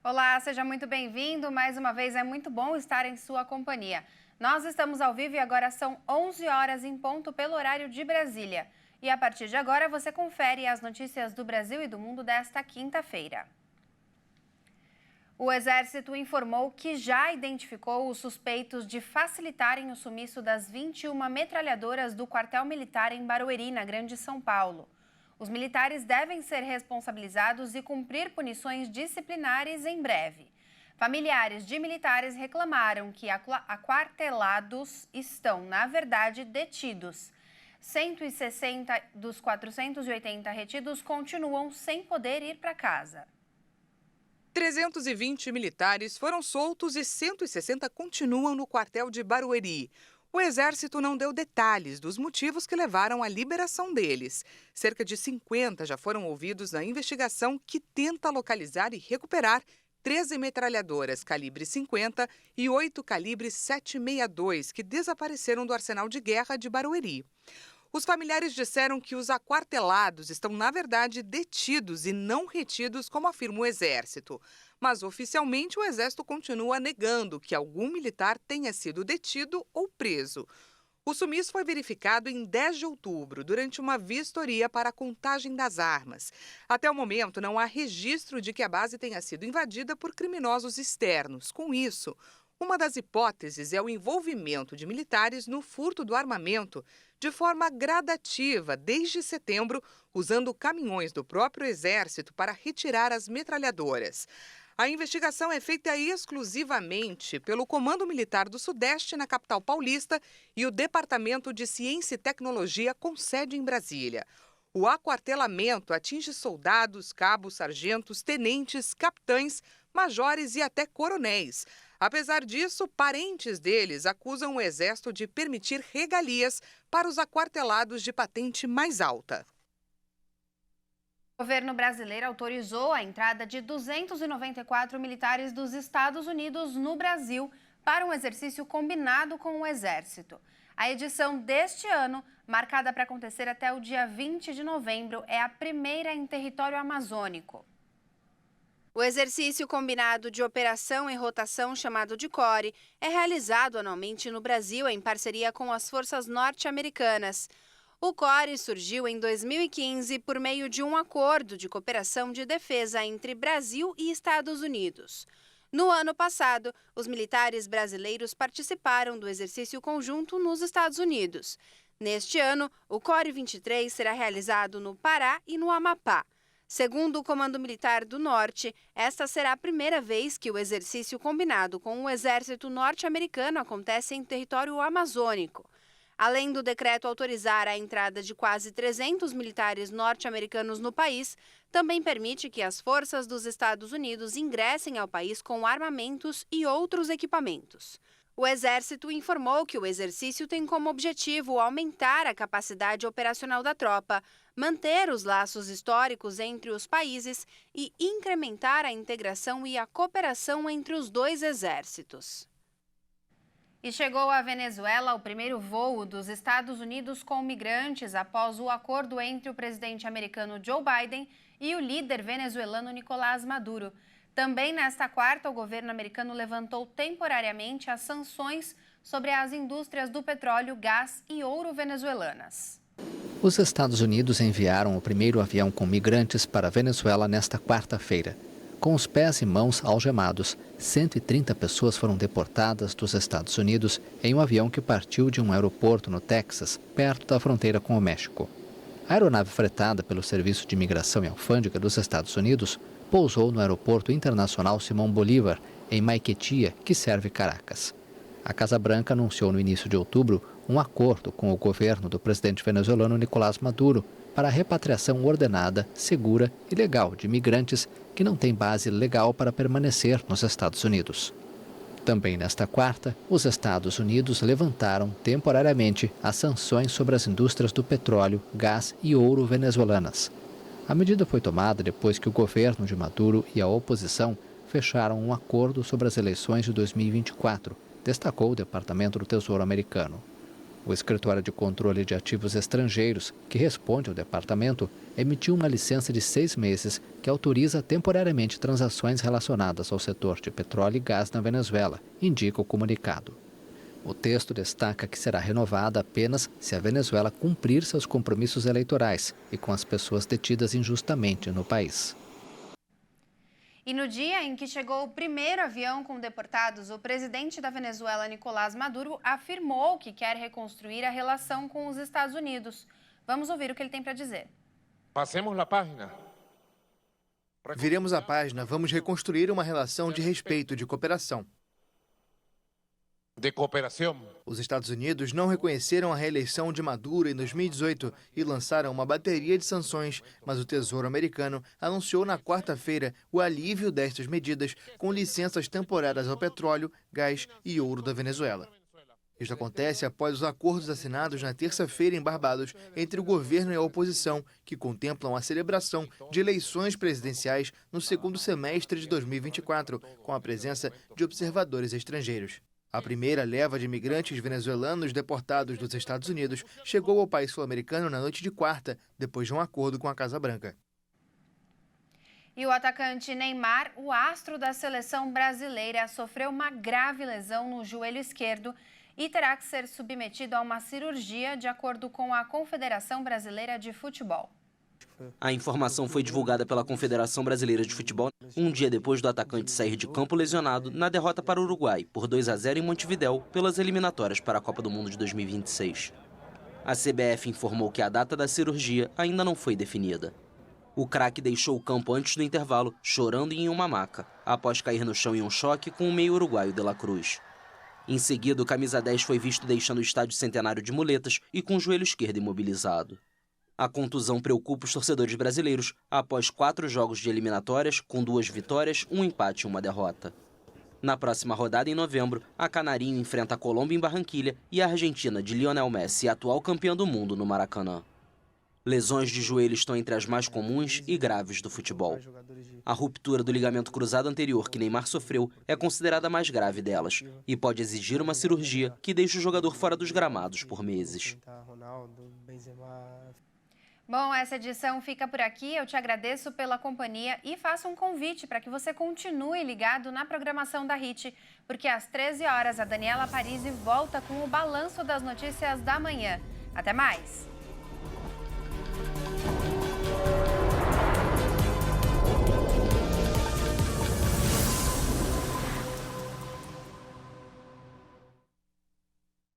Olá, seja muito bem-vindo. Mais uma vez é muito bom estar em sua companhia. Nós estamos ao vivo e agora são 11 horas em ponto pelo horário de Brasília. E a partir de agora você confere as notícias do Brasil e do mundo desta quinta-feira. O Exército informou que já identificou os suspeitos de facilitarem o sumiço das 21 metralhadoras do quartel militar em Barueri, na Grande São Paulo. Os militares devem ser responsabilizados e cumprir punições disciplinares em breve. Familiares de militares reclamaram que aquartelados estão, na verdade, detidos. 160 dos 480 retidos continuam sem poder ir para casa. 320 militares foram soltos e 160 continuam no quartel de Barueri. O Exército não deu detalhes dos motivos que levaram à liberação deles. Cerca de 50 já foram ouvidos na investigação que tenta localizar e recuperar 13 metralhadoras calibre 50 e 8 calibre 7,62 que desapareceram do arsenal de guerra de Barueri. Os familiares disseram que os aquartelados estão, na verdade, detidos e não retidos, como afirma o Exército. Mas, oficialmente, o Exército continua negando que algum militar tenha sido detido ou preso. O sumiço foi verificado em 10 de outubro, durante uma vistoria para a contagem das armas. Até o momento, não há registro de que a base tenha sido invadida por criminosos externos. Com isso, uma das hipóteses é o envolvimento de militares no furto do armamento de forma gradativa desde setembro, usando caminhões do próprio Exército para retirar as metralhadoras. A investigação é feita exclusivamente pelo Comando Militar do Sudeste, na capital paulista, e o Departamento de Ciência e Tecnologia, com sede em Brasília. O aquartelamento atinge soldados, cabos, sargentos, tenentes, capitães, majores e até coronéis. Apesar disso, parentes deles acusam o Exército de permitir regalias para os aquartelados de patente mais alta. O governo brasileiro autorizou a entrada de 294 militares dos Estados Unidos no Brasil para um exercício combinado com o Exército. A edição deste ano, marcada para acontecer até o dia 20 de novembro, é a primeira em território amazônico. O exercício combinado de operação e rotação, chamado de CORE, é realizado anualmente no Brasil em parceria com as forças norte-americanas. O CORE surgiu em 2015 por meio de um acordo de cooperação de defesa entre Brasil e Estados Unidos. No ano passado, os militares brasileiros participaram do exercício conjunto nos Estados Unidos. Neste ano, o CORE 23 será realizado no Pará e no Amapá. Segundo o Comando Militar do Norte, esta será a primeira vez que o exercício combinado com o Exército norte-americano acontece em território amazônico. Além do decreto autorizar a entrada de quase 300 militares norte-americanos no país, também permite que as forças dos Estados Unidos ingressem ao país com armamentos e outros equipamentos. O Exército informou que o exercício tem como objetivo aumentar a capacidade operacional da tropa, manter os laços históricos entre os países e incrementar a integração e a cooperação entre os dois exércitos. E chegou à Venezuela o primeiro voo dos Estados Unidos com migrantes após o acordo entre o presidente americano Joe Biden e o líder venezuelano Nicolás Maduro. Também nesta quarta, o governo americano levantou temporariamente as sanções sobre as indústrias do petróleo, gás e ouro venezuelanas. Os Estados Unidos enviaram o primeiro avião com migrantes para a Venezuela nesta quarta-feira. Com os pés e mãos algemados, 130 pessoas foram deportadas dos Estados Unidos em um avião que partiu de um aeroporto no Texas, perto da fronteira com o México. A aeronave fretada pelo Serviço de Imigração e Alfândega dos Estados Unidos pousou no Aeroporto Internacional Simón Bolívar, em Maiquetía, que serve Caracas. A Casa Branca anunciou no início de outubro um acordo com o governo do presidente venezuelano Nicolás Maduro para a repatriação ordenada, segura e legal de imigrantes que não têm base legal para permanecer nos Estados Unidos. Também nesta quarta, os Estados Unidos levantaram temporariamente as sanções sobre as indústrias do petróleo, gás e ouro venezuelanas. A medida foi tomada depois que o governo de Maduro e a oposição fecharam um acordo sobre as eleições de 2024, destacou o Departamento do Tesouro americano. O Escritório de Controle de Ativos Estrangeiros, que responde ao departamento, emitiu uma licença de 6 meses que autoriza temporariamente transações relacionadas ao setor de petróleo e gás na Venezuela, indica o comunicado. O texto destaca que será renovada apenas se a Venezuela cumprir seus compromissos eleitorais e com as pessoas detidas injustamente no país. E no dia em que chegou o primeiro avião com deportados, o presidente da Venezuela, Nicolás Maduro, afirmou que quer reconstruir a relação com os Estados Unidos. Vamos ouvir o que ele tem para dizer. Passemos a página. Viremos a página, vamos reconstruir uma relação de respeito, de cooperação. De cooperação. Os Estados Unidos não reconheceram a reeleição de Maduro em 2018 e lançaram uma bateria de sanções, mas o Tesouro americano anunciou na quarta-feira o alívio destas medidas com licenças temporárias ao petróleo, gás e ouro da Venezuela. Isto acontece após os acordos assinados na terça-feira em Barbados entre o governo e a oposição, que contemplam a celebração de eleições presidenciais no segundo semestre de 2024, com a presença de observadores estrangeiros. A primeira leva de imigrantes venezuelanos deportados dos Estados Unidos chegou ao país sul-americano na noite de quarta, depois de um acordo com a Casa Branca. E o atacante Neymar, o astro da seleção brasileira, sofreu uma grave lesão no joelho esquerdo e terá que ser submetido a uma cirurgia, de acordo com a Confederação Brasileira de Futebol. A informação foi divulgada pela Confederação Brasileira de Futebol um dia depois do atacante sair de campo lesionado na derrota para o Uruguai por 2-0 em Montevidéu pelas eliminatórias para a Copa do Mundo de 2026. A CBF informou que a data da cirurgia ainda não foi definida. O craque deixou o campo antes do intervalo, chorando em uma maca, após cair no chão em um choque com o meio uruguaio De La Cruz. Em seguida, o camisa 10 foi visto deixando o estádio centenário de muletas e com o joelho esquerdo imobilizado. A contusão preocupa os torcedores brasileiros após 4 jogos de eliminatórias, com 2 vitórias, 1 empate e 1 derrota. Na próxima rodada, em novembro, a Canarinho enfrenta a Colômbia em Barranquilha e a Argentina de Lionel Messi, atual campeã do mundo, no Maracanã. Lesões de joelho estão entre as mais comuns e graves do futebol. A ruptura do ligamento cruzado anterior que Neymar sofreu é considerada a mais grave delas e pode exigir uma cirurgia que deixa o jogador fora dos gramados por meses. Bom, essa edição fica por aqui. Eu te agradeço pela companhia e faço um convite para que você continue ligado na programação da HIT, porque às 13 horas a Daniela Parisi volta com o balanço das notícias da manhã. Até mais!